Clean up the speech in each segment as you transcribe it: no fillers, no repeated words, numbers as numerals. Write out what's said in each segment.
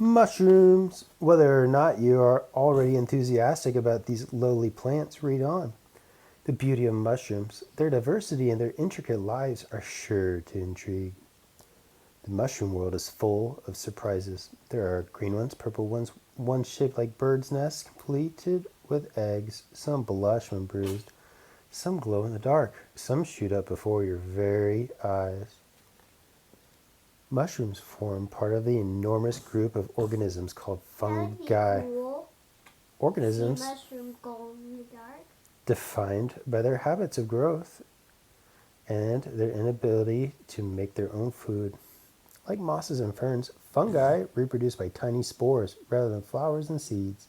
Mushrooms! Whether or not you are already enthusiastic about these lowly plants, read on. The beauty of mushrooms, their diversity and their intricate lives are sure to intrigue. The mushroom world is full of surprises. There are green ones, purple ones, one shaped like birds' nests, completed with eggs. Some blush when bruised. Some glow in the dark. Some shoot up before your very eyes. Mushrooms form part of the enormous group of organisms called fungi. Cool. Organisms See mushroom glow in the dark. Defined by their habits of growth and their inability to make their own food. Like mosses and ferns, fungi reproduce by tiny spores rather than flowers and seeds.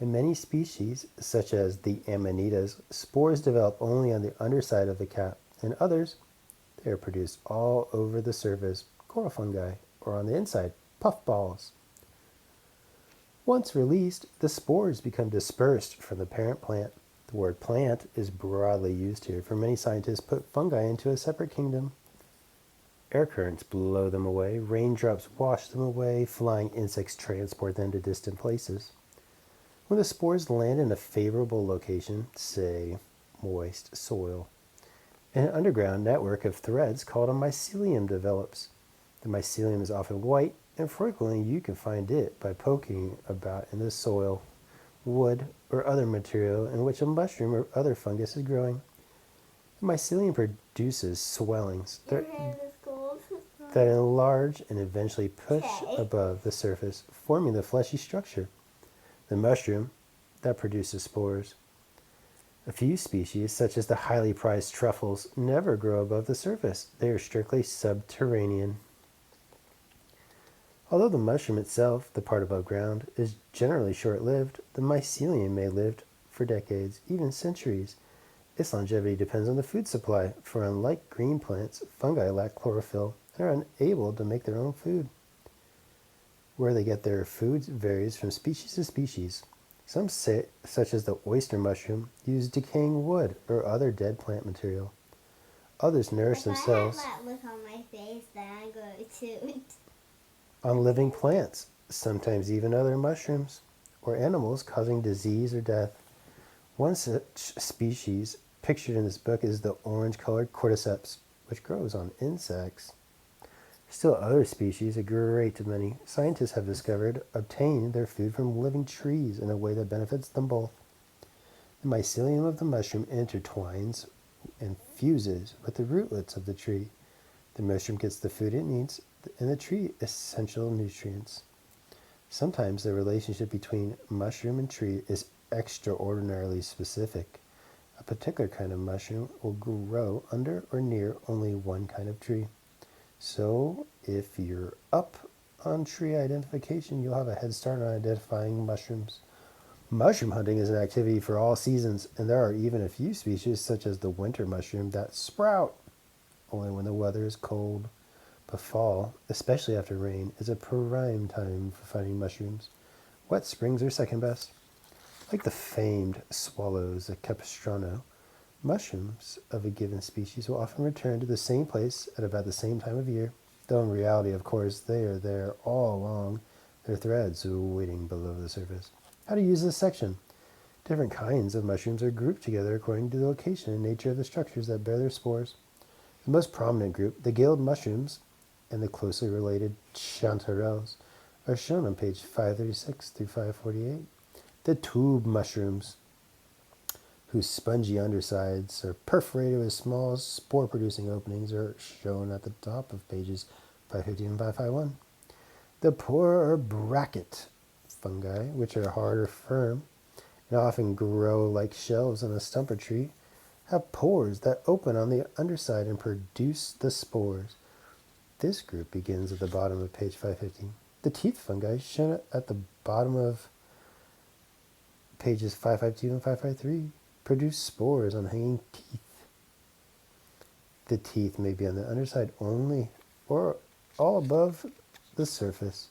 In many species, such as the amanitas, spores develop only on the underside of the cap. In others, they are produced all over the surface, coral fungi, or on the inside, puffballs. Once released, the spores become dispersed from the parent plant. The word plant is broadly used here, for many scientists put fungi into a separate kingdom. Air currents blow them away, raindrops wash them away, flying insects transport them to distant places. When the spores land in a favorable location, say moist soil, an underground network of threads called a mycelium develops. The mycelium is often white, and frequently you can find it by poking about in the soil, wood, or other material in which a mushroom or other fungus is growing. The mycelium produces swellings that enlarge and eventually push above the surface, forming the fleshy structure. The mushroom that produces spores. A few species, such as the highly prized truffles, never grow above the surface. They are strictly subterranean. Although the mushroom itself, the part above ground, is generally short-lived, the mycelium may live for decades, even centuries. Its longevity depends on the food supply, for unlike green plants, fungi lack chlorophyll and are unable to make their own food. Where they get their food varies from species to species. Some, such as the oyster mushroom, use decaying wood or other dead plant material. Others nourish themselves I have that look on my face, then I go to on living plants, sometimes even other mushrooms, or animals causing disease or death. One such species pictured in this book is the orange-colored cordyceps, which grows on insects. Still other species, a great many, scientists have discovered, obtain their food from living trees in a way that benefits them both. The mycelium of the mushroom intertwines and fuses with the rootlets of the tree. The mushroom gets the food it needs and the tree essential nutrients. Sometimes the relationship between mushroom and tree is extraordinarily specific. A particular kind of mushroom will grow under or near only one kind of tree. So if you're up on tree identification, you'll have a head start on identifying mushrooms. Mushroom hunting is an activity for all seasons, and there are even a few species, such as the winter mushroom, that sprout only when the weather is cold. But fall, especially after rain, is a prime time for finding mushrooms. Wet springs are second best. Like the famed swallows at Capistrano, mushrooms of a given species will often return to the same place at about the same time of year, though in reality, of course, they are there all along their threads waiting below the surface. How to use this section. Different kinds of mushrooms are grouped together according to the location and nature of the structures that bear their spores. The most prominent group, the gilled mushrooms, and the closely related chanterelles, are shown on page 536 through 548. The tube mushrooms, whose spongy undersides are perforated with small spore-producing openings, are shown at the top of pages 550 and 551. The poor bracket fungi, which are hard or firm and often grow like shelves on a stump or tree, have pores that open on the underside and produce the spores. This group begins at the bottom of page 550. The teeth fungi, shown at the bottom of pages 552 and 553, produce spores on hanging teeth. The teeth may be on the underside only or all above the surface.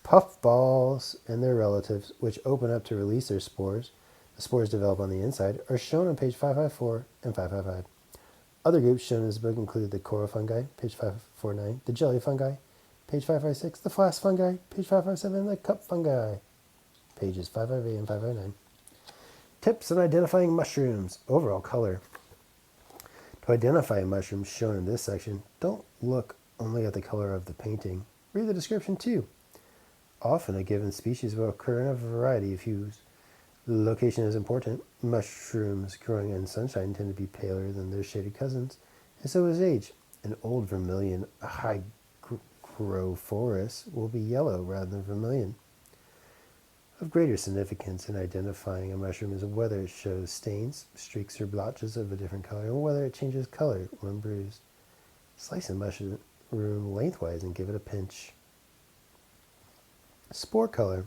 Puffballs and their relatives, which open up to release their spores, the spores develop on the inside, are shown on page 554 and 555. Other groups shown in this book include the coral fungi, page 549, the jelly fungi, Page 556, the flask fungi. Page 557, the cup fungi. Pages 558 and 559. Tips on identifying mushrooms. Overall color. To identify a mushroom shown in this section, don't look only at the color of the painting. Read the description too. Often a given species will occur in a variety of hues. Location is important. Mushrooms growing in sunshine tend to be paler than their shaded cousins, and so is age. An old vermilion hygrophorus will be yellow rather than vermilion. Of greater significance in identifying a mushroom is whether it shows stains, streaks, or blotches of a different color, and whether it changes color when bruised. Slice a mushroom lengthwise and give it a pinch. Spore color.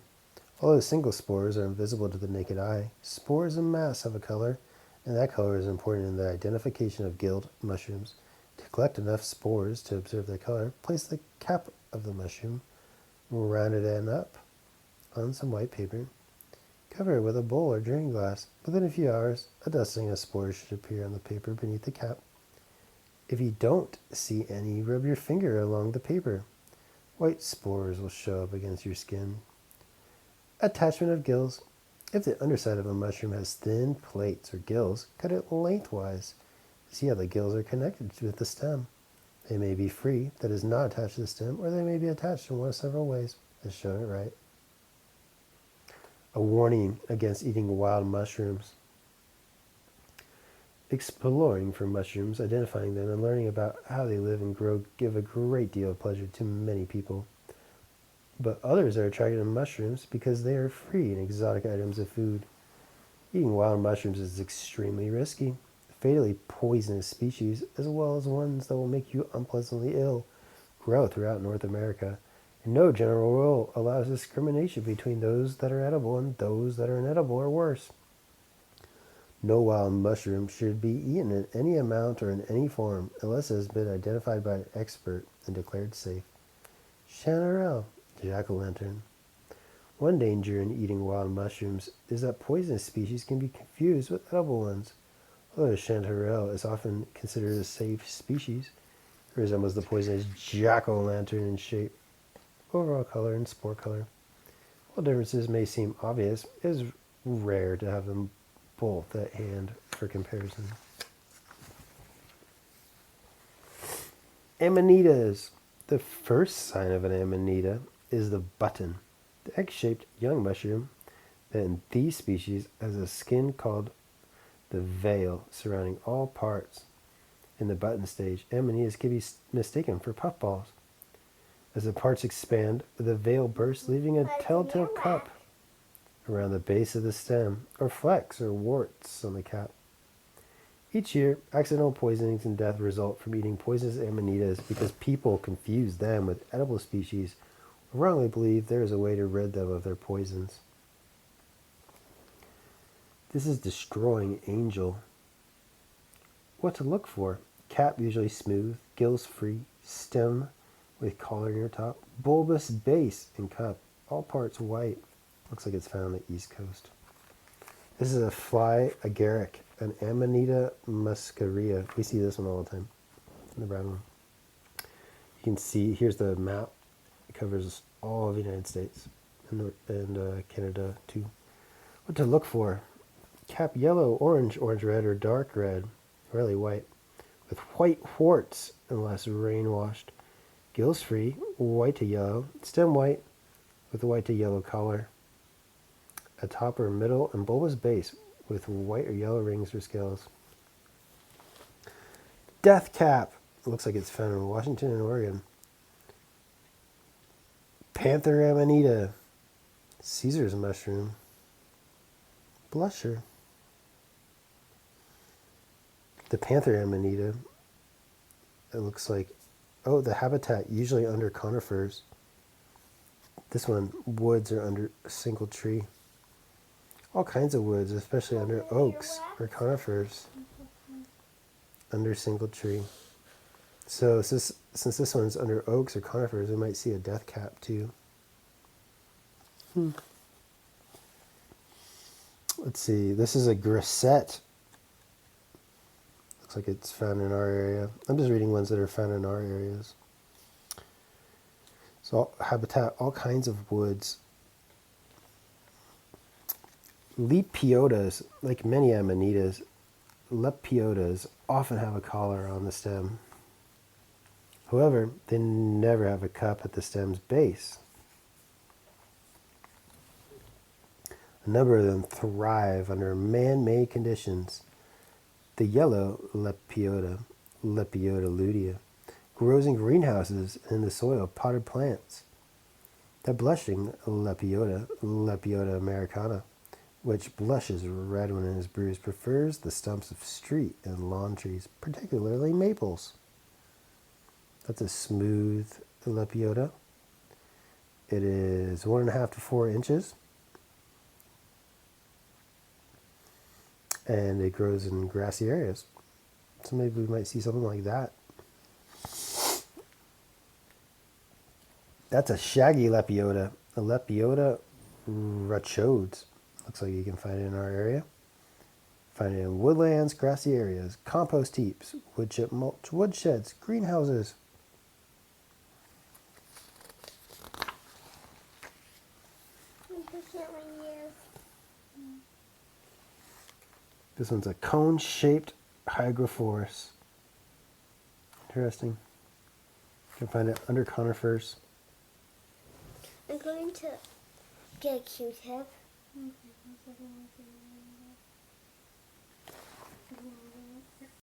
Although single spores are invisible to the naked eye, spores en masse have a color, and that color is important in the identification of gilled mushrooms. To collect enough spores to observe their color, place the cap of the mushroom, rounded end up, on some white paper. Cover it with a bowl or drinking glass. Within a few hours, a dusting of spores should appear on the paper beneath the cap. If you don't see any, rub your finger along the paper. White spores will show up against your skin. Attachment of gills. If the underside of a mushroom has thin plates or gills, cut it lengthwise. See how the gills are connected with the stem. They may be free, that is not attached to the stem, or they may be attached in one of several ways, as shown at right. A warning against eating wild mushrooms. Exploring for mushrooms, identifying them, and learning about how they live and grow give a great deal of pleasure to many people. But others are attracted to mushrooms because they are free and exotic items of food. Eating wild mushrooms is extremely risky. Fatally poisonous species, as well as ones that will make you unpleasantly ill, grow throughout North America, and no general rule allows discrimination between those that are edible and those that are inedible or worse. No wild mushroom should be eaten in any amount or in any form unless it has been identified by an expert and declared safe. Chanterelle, jack-o'-lantern. One danger in eating wild mushrooms is that poisonous species can be confused with edible ones. Although the chanterelle is often considered a safe species, it resembles the poisonous jack-o'-lantern in shape, overall color, and spore color. While differences may seem obvious, it is rare to have them both at hand for comparison. Amanitas. The first sign of an amanita is the button, the egg-shaped young mushroom that in these species has a skin called the veil surrounding all parts. In the button stage, amanitas can be mistaken for puffballs. As the parts expand, the veil bursts, leaving a telltale cup around the base of the stem, or flecks or warts on the cap. Each year, accidental poisonings and death result from eating poisonous amanitas because people confuse them with edible species or wrongly believe there is a way to rid them of their poisons. This is destroying angel. What to look for? Cap usually smooth, gills free, stem with collar near top, bulbous base and cup, all parts white. Looks like it's found on the East Coast. This is a fly agaric, an Amanita muscaria. We see this one all the time, the brown one. You can see, here's the map. It covers all of the United States and Canada too. What to look for? Cap yellow, orange, orange-red, or dark red, rarely white, with white warts unless rain-washed. Gills free, white to yellow, stem white with a white to yellow collar. A top or middle and bulbous base with white or yellow rings or scales. Death cap. It looks like it's found in Washington and Oregon. Panther amanita. Caesar's mushroom. Blusher. The panther amanita. It looks like, the habitat usually under conifers. This one, woods are under a single tree. All kinds of woods, especially under oaks or conifers, under a single tree. So since this one's under oaks or conifers, we might see a death cap too. Let's see, this is a grisette. Looks like it's found in our area. I'm just reading ones that are found in our areas. So habitat, all kinds of woods. Lepiodas, like many amanitas, lepiodas often have a collar on the stem. However, they never have a cup at the stem's base. A number of them thrive under man-made conditions. The yellow Lepiota, Lepiota lutea, grows in greenhouses and in the soil of potted plants. The blushing Lepiota, Lepiota americana, which blushes red when it is bruised, prefers the stumps of street and lawn trees, particularly maples. That's a smooth Lepiota. It is 1.5 to 4 inches. And it grows in grassy areas. So maybe we might see something like that. That's a shaggy Lepiota, a Lepiota rachodes. Looks like you can find it in our area. Find it in woodlands, grassy areas, compost heaps, wood chip mulch, woodsheds, greenhouses. This one's a cone-shaped hygrophorus. Interesting. You can find it under conifers. I'm going to get a Q-tip.